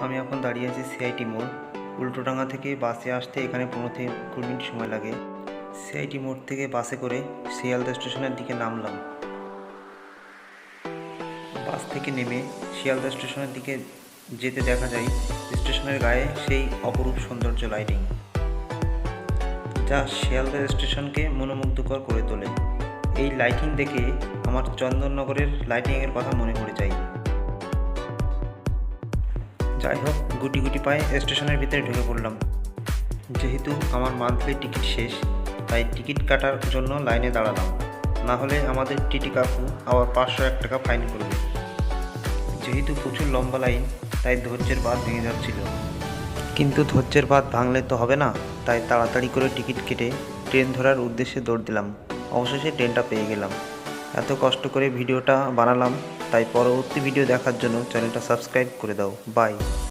আমি এখন দাঁড়িয়ে আছি সিআইটি মোড়। উল্টোডাঙ্গা থেকে বাসে আসতে এখানে 15 থেকে 20 মিনিট সময় লাগে। সিআইটি মোড় থেকে বাসে করে শিয়ালদা স্টেশনের দিকে নামলাম। বাস থেকে নেমে শিয়ালদা স্টেশনের দিকে যেতে দেখা যায় স্টেশনের গায়ে সেই অপরূপ সৌন্দর্য লাইটিং, যা শিয়ালদা স্টেশনকে মনোমুগ্ধকর করে তোলে। এই লাইটিং দেখে আমার চন্দননগরের লাইটিংয়ের কথা মনে পড়ে যায়। যাই হোক, গুটি গুটি পায়ে স্টেশনের ভিতরে ঢুকে পড়লাম। যেহেতু আমার মান্থলি টিকিট শেষ, তাই টিকিট কাটার জন্য লাইনে দাঁড়ালাম, না হলে আমাদের টিটি কাকু আবার 501 টাকা ফাইন করবে। যেহেতু প্রচুর লম্বা লাইন, তাই ধৈর্যের বাঁধ ভেঙে যাচ্ছিল। কিন্তু ধৈর্যের বাঁধ ভাঙলে তো হবে না, তাই তাড়াতাড়ি করে টিকিট কেটে ট্রেন ধরার উদ্দেশ্যে দৌড় দিলাম। অবশেষে ট্রেনটা পেয়ে গেলাম। এত কষ্ট করে ভিডিওটা বানালাম, তাই পরবর্তী ভিডিও দেখার জন্য চ্যানেলটা সাবস্ক্রাইব করে দাও। বাই।